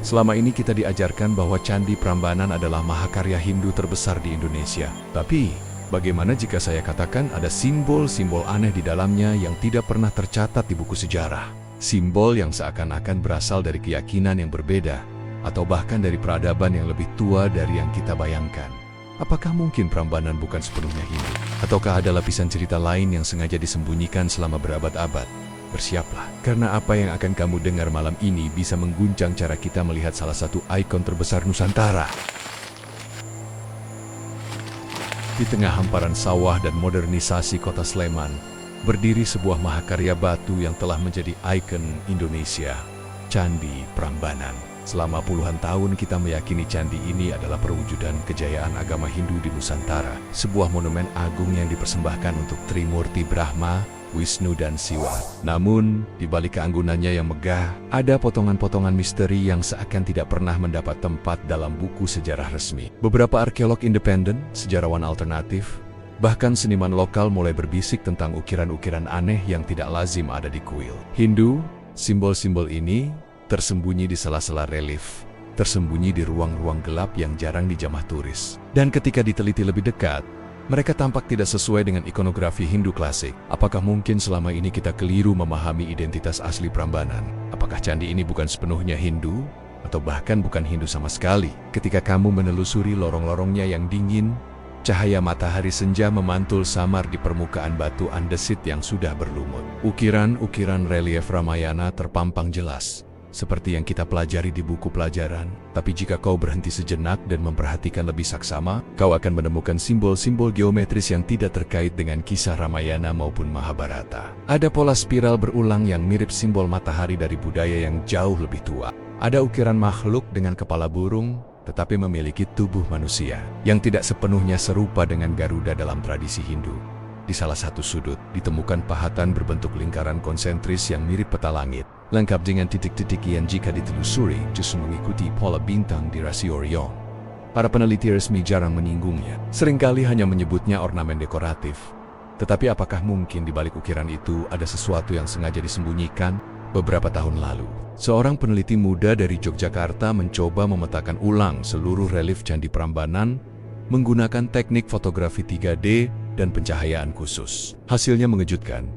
Selama ini kita diajarkan bahwa Candi Prambanan adalah mahakarya Hindu terbesar di Indonesia. Tapi, bagaimana jika saya katakan ada simbol-simbol aneh di dalamnya yang tidak pernah tercatat di buku sejarah? Simbol yang seakan-akan berasal dari keyakinan yang berbeda, atau bahkan dari peradaban yang lebih tua dari yang kita bayangkan. Apakah mungkin Prambanan bukan sepenuhnya Hindu? Ataukah ada lapisan cerita lain yang sengaja disembunyikan selama berabad-abad? Bersiaplah, karena apa yang akan kamu dengar malam ini bisa mengguncang cara kita melihat salah satu ikon terbesar Nusantara. Di tengah hamparan sawah dan modernisasi kota Sleman, berdiri sebuah mahakarya batu yang telah menjadi ikon Indonesia, Candi Prambanan. Selama puluhan tahun kita meyakini candi ini adalah perwujudan kejayaan agama Hindu di Nusantara, sebuah monumen agung yang dipersembahkan untuk Trimurti Brahma, Wisnu dan Siwa. Namun, di balik keanggunannya yang megah, ada potongan-potongan misteri yang seakan tidak pernah mendapat tempat dalam buku sejarah resmi. Beberapa arkeolog independen, sejarawan alternatif, bahkan seniman lokal mulai berbisik tentang ukiran-ukiran aneh yang tidak lazim ada di kuil Hindu. Simbol-simbol ini tersembunyi di sela-sela relief, tersembunyi di ruang-ruang gelap yang jarang dijamah turis. Dan ketika diteliti lebih dekat, mereka tampak tidak sesuai dengan ikonografi Hindu klasik. Apakah mungkin selama ini kita keliru memahami identitas asli Prambanan? Apakah candi ini bukan sepenuhnya Hindu? Atau bahkan bukan Hindu sama sekali? Ketika kamu menelusuri lorong-lorongnya yang dingin, cahaya matahari senja memantul samar di permukaan batu andesit yang sudah berlumut. Ukiran-ukiran relief Ramayana terpampang jelas, seperti yang kita pelajari di buku pelajaran. Tapi jika kau berhenti sejenak dan memperhatikan lebih saksama, kau akan menemukan simbol-simbol geometris yang tidak terkait dengan kisah Ramayana maupun Mahabharata. Ada pola spiral berulang yang mirip simbol matahari dari budaya yang jauh lebih tua. Ada ukiran makhluk dengan kepala burung, tetapi memiliki tubuh manusia, yang tidak sepenuhnya serupa dengan Garuda dalam tradisi Hindu. Di salah satu sudut, ditemukan pahatan berbentuk lingkaran konsentris yang mirip peta langit, lengkap dengan titik-titik yang jika ditelusuri justru mengikuti pola bintang di rasi Orion. Para peneliti resmi jarang menyinggungnya, seringkali hanya menyebutnya ornamen dekoratif. Tetapi apakah mungkin di balik ukiran itu ada sesuatu yang sengaja disembunyikan? Beberapa tahun lalu, seorang peneliti muda dari Yogyakarta mencoba memetakan ulang seluruh relief Candi Prambanan menggunakan teknik fotografi 3D dan pencahayaan khusus. Hasilnya mengejutkan.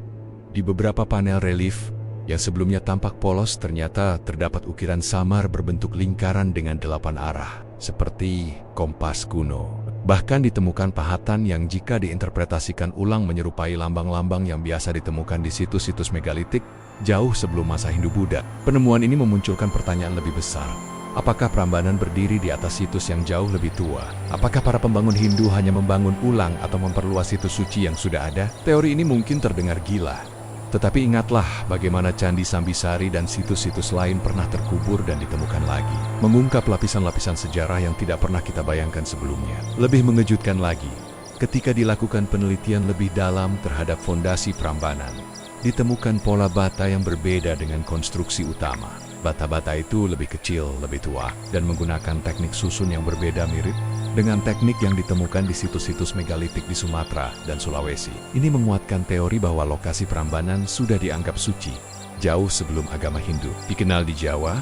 Di beberapa panel relief yang sebelumnya tampak polos, ternyata terdapat ukiran samar berbentuk lingkaran dengan 8 arah, seperti kompas kuno. Bahkan ditemukan pahatan yang jika diinterpretasikan ulang menyerupai lambang-lambang yang biasa ditemukan di situs-situs megalitik jauh sebelum masa Hindu-Buddha. Penemuan ini memunculkan pertanyaan lebih besar. Apakah Prambanan berdiri di atas situs yang jauh lebih tua? Apakah para pembangun Hindu hanya membangun ulang atau memperluas situs suci yang sudah ada? Teori ini mungkin terdengar gila. Tetapi ingatlah bagaimana Candi Sambisari dan situs-situs lain pernah terkubur dan ditemukan lagi. Mengungkap lapisan-lapisan sejarah yang tidak pernah kita bayangkan sebelumnya. Lebih mengejutkan lagi, ketika dilakukan penelitian lebih dalam terhadap fondasi Prambanan, ditemukan pola bata yang berbeda dengan konstruksi utama. Bata-bata itu lebih kecil, lebih tua, dan menggunakan teknik susun yang berbeda mirip dengan teknik yang ditemukan di situs-situs megalitik di Sumatera dan Sulawesi. Ini menguatkan teori bahwa lokasi Prambanan sudah dianggap suci jauh sebelum agama Hindu dikenal di Jawa,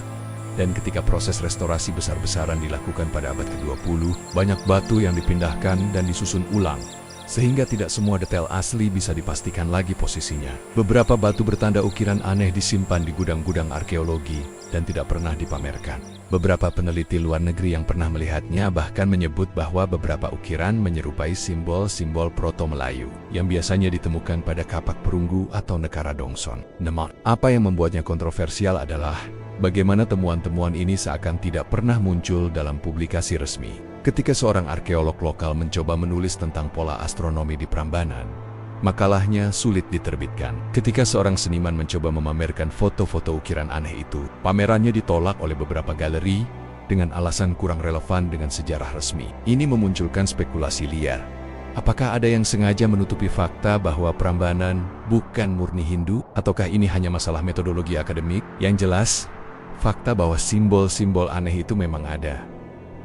dan ketika proses restorasi besar-besaran dilakukan pada abad ke-20, banyak batu yang dipindahkan dan disusun ulang, sehingga tidak semua detail asli bisa dipastikan lagi posisinya. Beberapa batu bertanda ukiran aneh disimpan di gudang-gudang arkeologi dan tidak pernah dipamerkan. Beberapa peneliti luar negeri yang pernah melihatnya bahkan menyebut bahwa beberapa ukiran menyerupai simbol-simbol Proto-Melayu yang biasanya ditemukan pada kapak perunggu atau nekara dongson. Namun, apa yang membuatnya kontroversial adalah bagaimana temuan-temuan ini seakan tidak pernah muncul dalam publikasi resmi. Ketika seorang arkeolog lokal mencoba menulis tentang pola astronomi di Prambanan, makalahnya sulit diterbitkan. Ketika seorang seniman mencoba memamerkan foto-foto ukiran aneh itu, pamerannya ditolak oleh beberapa galeri dengan alasan kurang relevan dengan sejarah resmi. Ini memunculkan spekulasi liar. Apakah ada yang sengaja menutupi fakta bahwa Prambanan bukan murni Hindu? Ataukah ini hanya masalah metodologi akademik? Yang jelas, fakta bahwa simbol-simbol aneh itu memang ada.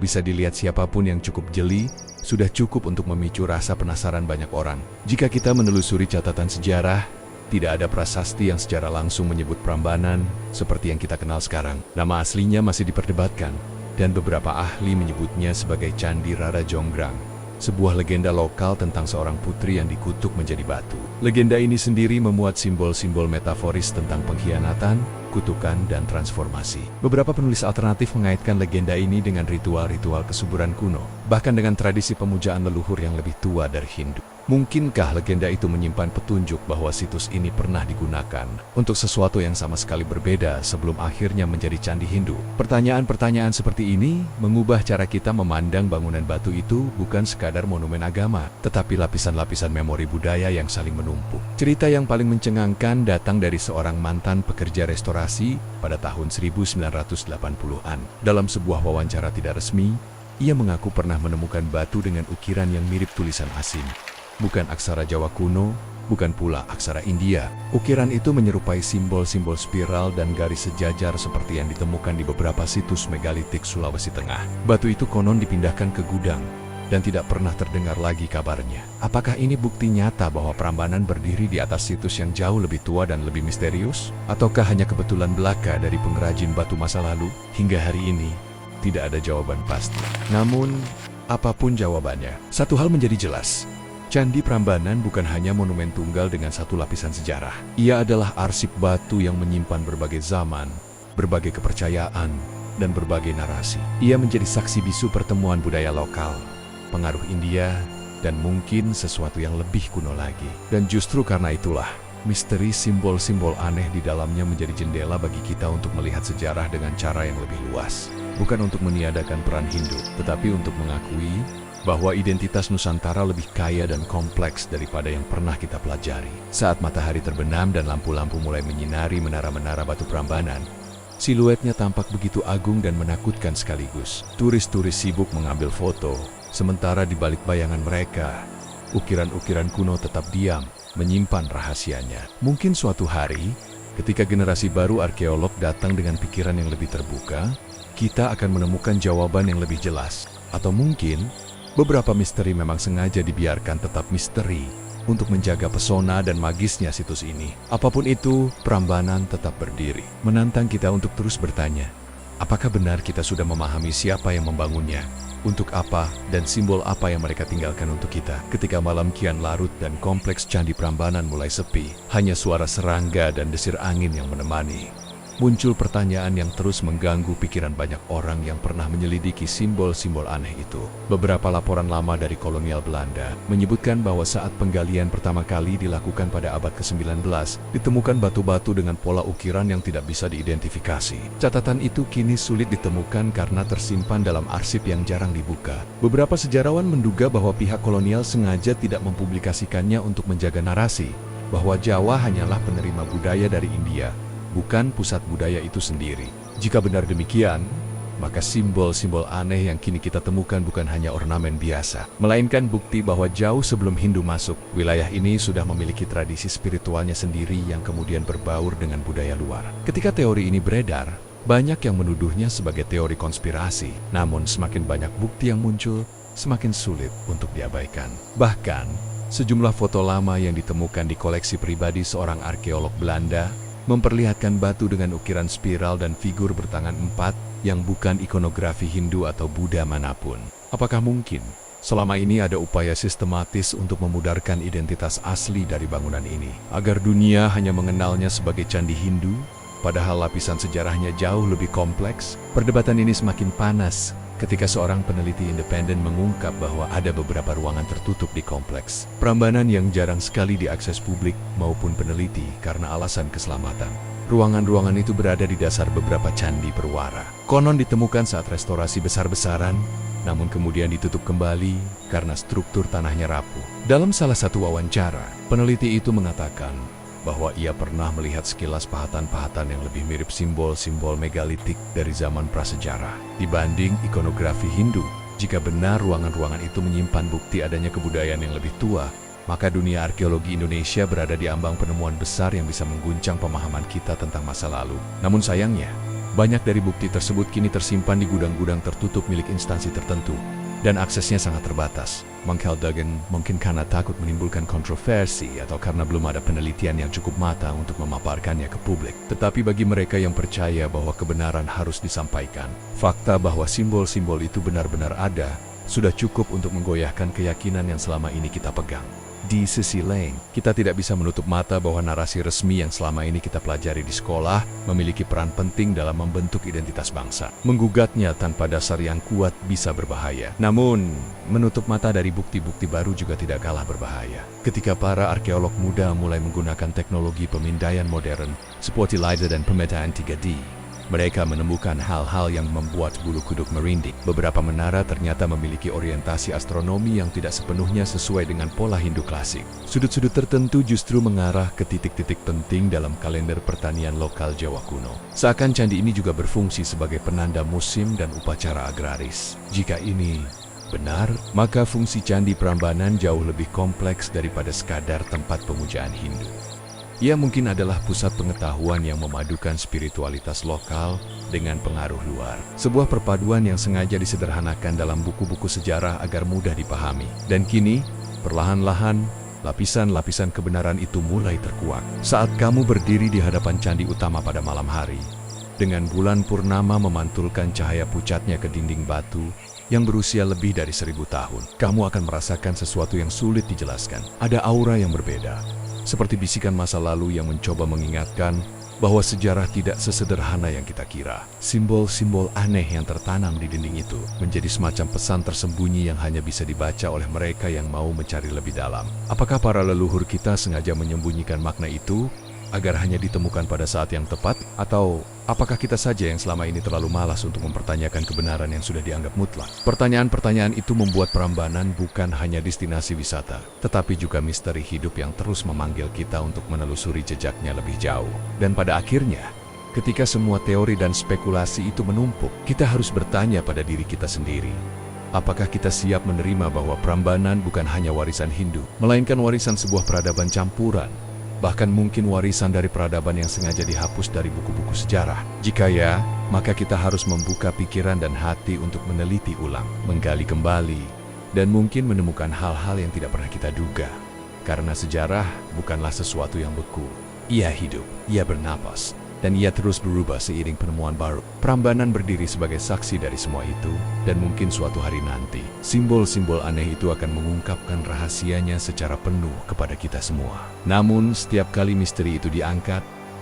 Bisa dilihat siapapun yang cukup jeli, sudah cukup untuk memicu rasa penasaran banyak orang. Jika kita menelusuri catatan sejarah, tidak ada prasasti yang secara langsung menyebut Prambanan seperti yang kita kenal sekarang. Nama aslinya masih diperdebatkan, dan beberapa ahli menyebutnya sebagai Candi Rara Jonggrang, sebuah legenda lokal tentang seorang putri yang dikutuk menjadi batu. Legenda ini sendiri memuat simbol-simbol metaforis tentang pengkhianatan, kutukan, dan transformasi. Beberapa penulis alternatif mengaitkan legenda ini dengan ritual-ritual kesuburan kuno, bahkan dengan tradisi pemujaan leluhur yang lebih tua dari Hindu. Mungkinkah legenda itu menyimpan petunjuk bahwa situs ini pernah digunakan untuk sesuatu yang sama sekali berbeda sebelum akhirnya menjadi candi Hindu? Pertanyaan-pertanyaan seperti ini mengubah cara kita memandang bangunan batu itu bukan sekadar monumen agama, tetapi lapisan-lapisan memori budaya yang saling menumpuk. Cerita yang paling mencengangkan datang dari seorang mantan pekerja restorasi pada tahun 1980-an. Dalam sebuah wawancara tidak resmi, ia mengaku pernah menemukan batu dengan ukiran yang mirip tulisan asing. Bukan aksara Jawa kuno, bukan pula aksara India. Ukiran itu menyerupai simbol-simbol spiral dan garis sejajar seperti yang ditemukan di beberapa situs megalitik Sulawesi Tengah. Batu itu konon dipindahkan ke gudang dan tidak pernah terdengar lagi kabarnya. Apakah ini bukti nyata bahwa Prambanan berdiri di atas situs yang jauh lebih tua dan lebih misterius? Ataukah hanya kebetulan belaka dari pengrajin batu masa lalu? Hingga hari ini, tidak ada jawaban pasti. Namun, apapun jawabannya, satu hal menjadi jelas. Candi Prambanan bukan hanya monumen tunggal dengan satu lapisan sejarah. Ia adalah arsip batu yang menyimpan berbagai zaman, berbagai kepercayaan, dan berbagai narasi. Ia menjadi saksi bisu pertemuan budaya lokal, pengaruh India, dan mungkin sesuatu yang lebih kuno lagi. Dan justru karena itulah, misteri simbol-simbol aneh di dalamnya menjadi jendela bagi kita untuk melihat sejarah dengan cara yang lebih luas. Bukan untuk meniadakan peran Hindu, tetapi untuk mengakui bahwa identitas Nusantara lebih kaya dan kompleks daripada yang pernah kita pelajari. Saat matahari terbenam dan lampu-lampu mulai menyinari menara-menara batu Prambanan, siluetnya tampak begitu agung dan menakutkan sekaligus. Turis-turis sibuk mengambil foto, sementara di balik bayangan mereka, ukiran-ukiran kuno tetap diam, menyimpan rahasianya. Mungkin suatu hari, ketika generasi baru arkeolog datang dengan pikiran yang lebih terbuka, kita akan menemukan jawaban yang lebih jelas. Atau mungkin, beberapa misteri memang sengaja dibiarkan tetap misteri untuk menjaga pesona dan magisnya situs ini. Apapun itu, Prambanan tetap berdiri, menantang kita untuk terus bertanya, apakah benar kita sudah memahami siapa yang membangunnya, untuk apa, dan simbol apa yang mereka tinggalkan untuk kita. Ketika malam kian larut dan kompleks Candi Prambanan mulai sepi, hanya suara serangga dan desir angin yang menemani. Muncul pertanyaan yang terus mengganggu pikiran banyak orang yang pernah menyelidiki simbol-simbol aneh itu. Beberapa laporan lama dari kolonial Belanda menyebutkan bahwa saat penggalian pertama kali dilakukan pada abad ke-19, ditemukan batu-batu dengan pola ukiran yang tidak bisa diidentifikasi. Catatan itu kini sulit ditemukan karena tersimpan dalam arsip yang jarang dibuka. Beberapa sejarawan menduga bahwa pihak kolonial sengaja tidak mempublikasikannya untuk menjaga narasi, bahwa Jawa hanyalah penerima budaya dari India, bukan pusat budaya itu sendiri. Jika benar demikian, maka simbol-simbol aneh yang kini kita temukan bukan hanya ornamen biasa, melainkan bukti bahwa jauh sebelum Hindu masuk, wilayah ini sudah memiliki tradisi spiritualnya sendiri yang kemudian berbaur dengan budaya luar. Ketika teori ini beredar, banyak yang menuduhnya sebagai teori konspirasi. Namun semakin banyak bukti yang muncul, semakin sulit untuk diabaikan. Bahkan, sejumlah foto lama yang ditemukan di koleksi pribadi seorang arkeolog Belanda memperlihatkan batu dengan ukiran spiral dan figur bertangan empat yang bukan ikonografi Hindu atau Buddha manapun. Apakah mungkin selama ini ada upaya sistematis untuk memudarkan identitas asli dari bangunan ini, agar dunia hanya mengenalnya sebagai candi Hindu, padahal lapisan sejarahnya jauh lebih kompleks? Perdebatan ini semakin panas ketika seorang peneliti independen mengungkap bahwa ada beberapa ruangan tertutup di kompleks Prambanan yang jarang sekali diakses publik maupun peneliti karena alasan keselamatan. Ruangan-ruangan itu berada di dasar beberapa candi berwara. Konon ditemukan saat restorasi besar-besaran, namun kemudian ditutup kembali karena struktur tanahnya rapuh. Dalam salah satu wawancara, peneliti itu mengatakan bahwa ia pernah melihat sekilas pahatan-pahatan yang lebih mirip simbol-simbol megalitik dari zaman prasejarah dibanding ikonografi Hindu. Jika benar ruangan-ruangan itu menyimpan bukti adanya kebudayaan yang lebih tua, maka dunia arkeologi Indonesia berada di ambang penemuan besar yang bisa mengguncang pemahaman kita tentang masa lalu. Namun sayangnya, banyak dari bukti tersebut kini tersimpan di gudang-gudang tertutup milik instansi tertentu, dan aksesnya sangat terbatas. Mengkeldagen mungkin karena takut menimbulkan kontroversi atau karena belum ada penelitian yang cukup matang untuk memaparkannya ke publik. Tetapi bagi mereka yang percaya bahwa kebenaran harus disampaikan, fakta bahwa simbol-simbol itu benar-benar ada sudah cukup untuk menggoyahkan keyakinan yang selama ini kita pegang. Di sisi lain, kita tidak bisa menutup mata bahwa narasi resmi yang selama ini kita pelajari di sekolah memiliki peran penting dalam membentuk identitas bangsa. Menggugatnya tanpa dasar yang kuat bisa berbahaya. Namun, menutup mata dari bukti-bukti baru juga tidak kalah berbahaya. Ketika para arkeolog muda mulai menggunakan teknologi pemindaian modern seperti LiDAR dan pemetaan 3D, mereka menemukan hal-hal yang membuat bulu kuduk merinding. Beberapa menara ternyata memiliki orientasi astronomi yang tidak sepenuhnya sesuai dengan pola Hindu klasik. Sudut-sudut tertentu justru mengarah ke titik-titik penting dalam kalender pertanian lokal Jawa kuno. Seakan candi ini juga berfungsi sebagai penanda musim dan upacara agraris. Jika ini benar, maka fungsi Candi Prambanan jauh lebih kompleks daripada sekadar tempat pemujaan Hindu. Ia mungkin adalah pusat pengetahuan yang memadukan spiritualitas lokal dengan pengaruh luar. Sebuah perpaduan yang sengaja disederhanakan dalam buku-buku sejarah agar mudah dipahami. Dan kini, perlahan-lahan, lapisan-lapisan kebenaran itu mulai terkuak. Saat kamu berdiri di hadapan candi utama pada malam hari, dengan bulan purnama memantulkan cahaya pucatnya ke dinding batu yang berusia lebih dari 1000 tahun, kamu akan merasakan sesuatu yang sulit dijelaskan. Ada aura yang berbeda, seperti bisikan masa lalu yang mencoba mengingatkan bahwa sejarah tidak sesederhana yang kita kira. Simbol-simbol aneh yang tertanam di dinding itu menjadi semacam pesan tersembunyi yang hanya bisa dibaca oleh mereka yang mau mencari lebih dalam. Apakah para leluhur kita sengaja menyembunyikan makna itu agar hanya ditemukan pada saat yang tepat? Atau apakah kita saja yang selama ini terlalu malas untuk mempertanyakan kebenaran yang sudah dianggap mutlak? Pertanyaan-pertanyaan itu membuat Prambanan bukan hanya destinasi wisata, tetapi juga misteri hidup yang terus memanggil kita untuk menelusuri jejaknya lebih jauh. Dan pada akhirnya, ketika semua teori dan spekulasi itu menumpuk, kita harus bertanya pada diri kita sendiri. Apakah kita siap menerima bahwa Prambanan bukan hanya warisan Hindu, melainkan warisan sebuah peradaban campuran? Bahkan mungkin warisan dari peradaban yang sengaja dihapus dari buku-buku sejarah. Jika ya, maka kita harus membuka pikiran dan hati untuk meneliti ulang, menggali kembali, dan mungkin menemukan hal-hal yang tidak pernah kita duga. Karena sejarah bukanlah sesuatu yang beku. Ia hidup, ia bernapas, dan ia terus berubah seiring penemuan baru. Prambanan berdiri sebagai saksi dari semua itu, dan mungkin suatu hari nanti, simbol-simbol aneh itu akan mengungkapkan rahasianya secara penuh kepada kita semua. Namun, setiap kali misteri itu diangkat,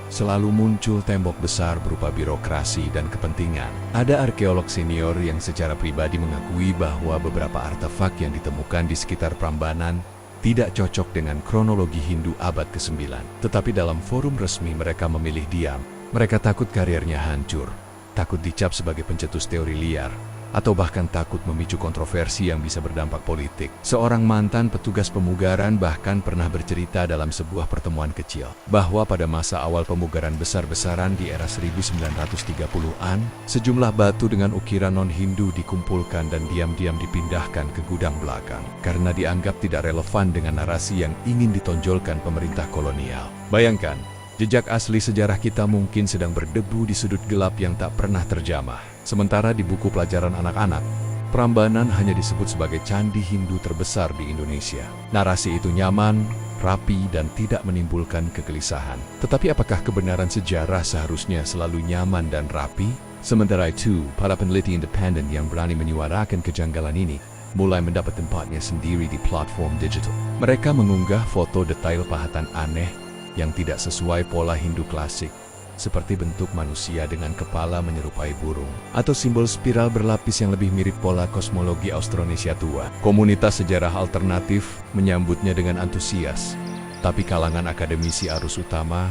selalu muncul tembok besar berupa birokrasi dan kepentingan. Ada arkeolog senior yang secara pribadi mengakui bahwa beberapa artefak yang ditemukan di sekitar Prambanan tidak cocok dengan kronologi Hindu abad ke-9. Tetapi dalam forum resmi mereka memilih diam. Mereka takut karirnya hancur, takut dicap sebagai pencetus teori liar, atau bahkan takut memicu kontroversi yang bisa berdampak politik. Seorang mantan petugas pemugaran bahkan pernah bercerita dalam sebuah pertemuan kecil bahwa pada masa awal pemugaran besar-besaran di era 1930-an, sejumlah batu dengan ukiran non-Hindu dikumpulkan dan diam-diam dipindahkan ke gudang belakang karena dianggap tidak relevan dengan narasi yang ingin ditonjolkan pemerintah kolonial. Bayangkan, jejak asli sejarah kita mungkin sedang berdebu di sudut gelap yang tak pernah terjamah. Sementara di buku pelajaran anak-anak, Prambanan hanya disebut sebagai candi Hindu terbesar di Indonesia. Narasi itu nyaman, rapi, dan tidak menimbulkan kegelisahan. Tetapi apakah kebenaran sejarah seharusnya selalu nyaman dan rapi? Sementara itu, para peneliti independen yang berani menyuarakan kejanggalan ini mulai mendapat tempatnya sendiri di platform digital. Mereka mengunggah foto detail pahatan aneh yang tidak sesuai pola Hindu klasik, seperti bentuk manusia dengan kepala menyerupai burung, atau simbol spiral berlapis yang lebih mirip pola kosmologi Austronesia tua. Komunitas sejarah alternatif menyambutnya dengan antusias, tapi kalangan akademisi arus utama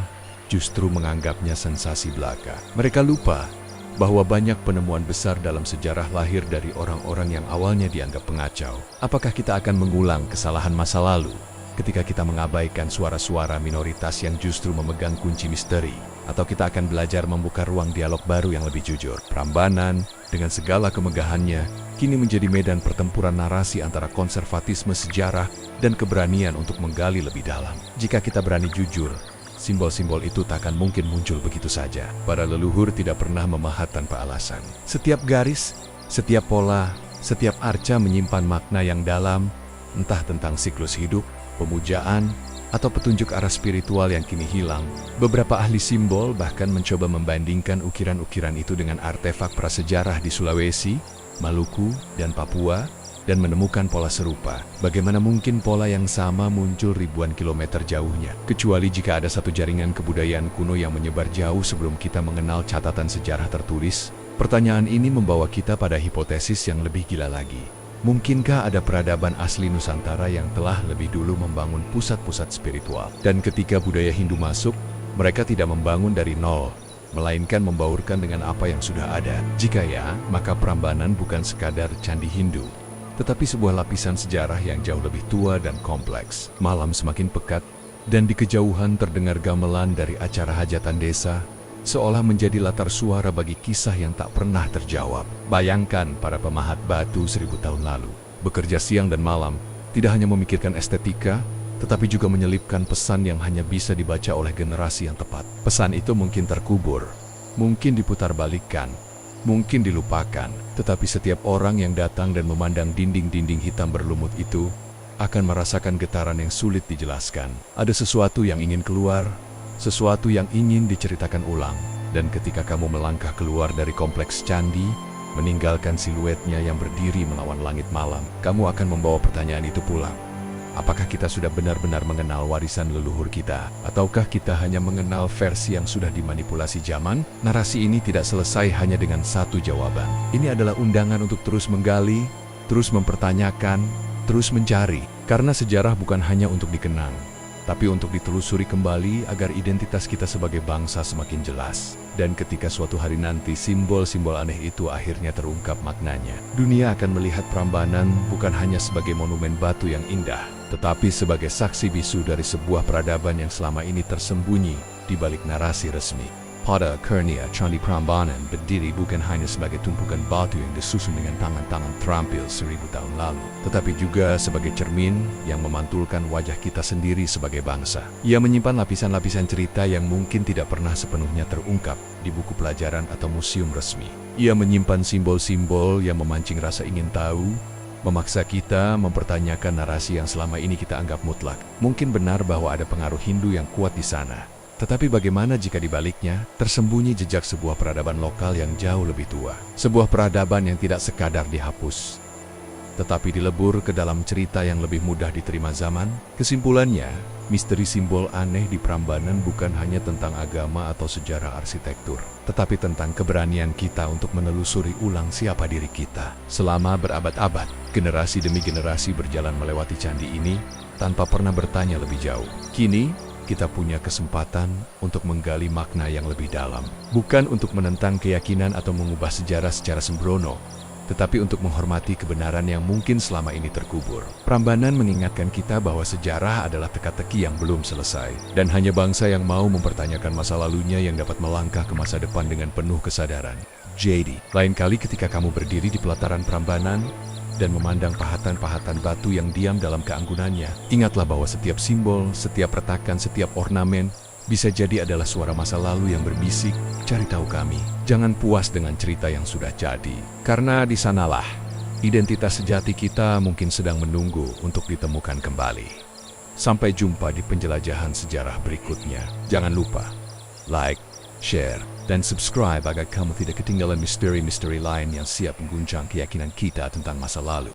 justru menganggapnya sensasi belaka. Mereka lupa bahwa banyak penemuan besar dalam sejarah lahir dari orang-orang yang awalnya dianggap pengacau. Apakah kita akan mengulang kesalahan masa lalu ketika kita mengabaikan suara-suara minoritas yang justru memegang kunci misteri? Atau kita akan belajar membuka ruang dialog baru yang lebih jujur? Prambanan, dengan segala kemegahannya, kini menjadi medan pertempuran narasi antara konservatisme sejarah dan keberanian untuk menggali lebih dalam. Jika kita berani jujur, simbol-simbol itu tak akan mungkin muncul begitu saja. Para leluhur tidak pernah memahat tanpa alasan. Setiap garis, setiap pola, Setiap arca menyimpan makna yang dalam, entah tentang siklus hidup, pemujaan, atau petunjuk arah spiritual yang kini hilang. Beberapa ahli simbol bahkan mencoba membandingkan ukiran-ukiran itu dengan artefak prasejarah di Sulawesi, Maluku, dan Papua, dan menemukan pola serupa. Bagaimana mungkin pola yang sama muncul ribuan kilometer jauhnya? Kecuali jika ada satu jaringan kebudayaan kuno yang menyebar jauh sebelum kita mengenal catatan sejarah tertulis. Pertanyaan ini membawa kita pada hipotesis yang lebih gila lagi. Mungkinkah ada peradaban asli Nusantara yang telah lebih dulu membangun pusat-pusat spiritual? Dan ketika budaya Hindu masuk, mereka tidak membangun dari nol, melainkan membaurkan dengan apa yang sudah ada. Jika ya, maka Prambanan bukan sekadar candi Hindu, tetapi sebuah lapisan sejarah yang jauh lebih tua dan kompleks. Malam semakin pekat, dan di kejauhan terdengar gamelan dari acara hajatan desa, seolah menjadi latar suara bagi kisah yang tak pernah terjawab. Bayangkan para pemahat batu 1000 tahun lalu, bekerja siang dan malam, tidak hanya memikirkan estetika, tetapi juga menyelipkan pesan yang hanya bisa dibaca oleh generasi yang tepat. Pesan itu mungkin terkubur, mungkin diputarbalikkan, mungkin dilupakan, tetapi setiap orang yang datang dan memandang dinding-dinding hitam berlumut itu, akan merasakan getaran yang sulit dijelaskan. Ada sesuatu yang ingin keluar, sesuatu yang ingin diceritakan ulang, dan ketika kamu melangkah keluar dari kompleks candi, meninggalkan siluetnya yang berdiri melawan langit malam, kamu akan membawa pertanyaan itu pulang. Apakah kita sudah benar-benar mengenal warisan leluhur kita? Ataukah kita hanya mengenal versi yang sudah dimanipulasi zaman? Narasi ini tidak selesai hanya dengan satu jawaban. Ini adalah undangan untuk terus menggali, terus mempertanyakan, terus mencari. Karena sejarah bukan hanya untuk dikenang, tapi untuk ditelusuri kembali agar identitas kita sebagai bangsa semakin jelas. Dan ketika suatu hari nanti simbol-simbol aneh itu akhirnya terungkap maknanya, dunia akan melihat Prambanan bukan hanya sebagai monumen batu yang indah, tetapi sebagai saksi bisu dari sebuah peradaban yang selama ini tersembunyi di balik narasi resmi. Pada akhirnya, Candi Prambanan berdiri bukan hanya sebagai tumpukan batu yang disusun dengan tangan-tangan terampil 1000 tahun lalu, tetapi juga sebagai cermin yang memantulkan wajah kita sendiri sebagai bangsa. Ia menyimpan lapisan-lapisan cerita yang mungkin tidak pernah sepenuhnya terungkap di buku pelajaran atau museum resmi. Ia menyimpan simbol-simbol yang memancing rasa ingin tahu, memaksa kita mempertanyakan narasi yang selama ini kita anggap mutlak. Mungkin benar bahwa ada pengaruh Hindu yang kuat di sana. Tetapi bagaimana jika di baliknya tersembunyi jejak sebuah peradaban lokal yang jauh lebih tua? Sebuah peradaban yang tidak sekadar dihapus, tetapi dilebur ke dalam cerita yang lebih mudah diterima zaman. Kesimpulannya, misteri simbol aneh di Prambanan bukan hanya tentang agama atau sejarah arsitektur, tetapi tentang keberanian kita untuk menelusuri ulang siapa diri kita. Selama berabad-abad, generasi demi generasi berjalan melewati candi ini tanpa pernah bertanya lebih jauh. Kini, kita punya kesempatan untuk menggali makna yang lebih dalam. Bukan untuk menentang keyakinan atau mengubah sejarah secara sembrono, tetapi untuk menghormati kebenaran yang mungkin selama ini terkubur. Prambanan mengingatkan kita bahwa sejarah adalah teka-teki yang belum selesai, dan hanya bangsa yang mau mempertanyakan masa lalunya yang dapat melangkah ke masa depan dengan penuh kesadaran. JD, lain kali ketika kamu berdiri di pelataran Prambanan dan memandang pahatan-pahatan batu yang diam dalam keanggunannya, ingatlah bahwa setiap simbol, setiap retakan, setiap ornamen bisa jadi adalah suara masa lalu yang berbisik, "Cari tahu kami." Jangan puas dengan cerita yang sudah jadi, karena di sanalah identitas sejati kita mungkin sedang menunggu untuk ditemukan kembali. Sampai jumpa di penjelajahan sejarah berikutnya. Jangan lupa like, share, dan subscribe agar kamu tidak ketinggalan misteri-misteri lain yang siap mengguncang keyakinan kita tentang masa lalu.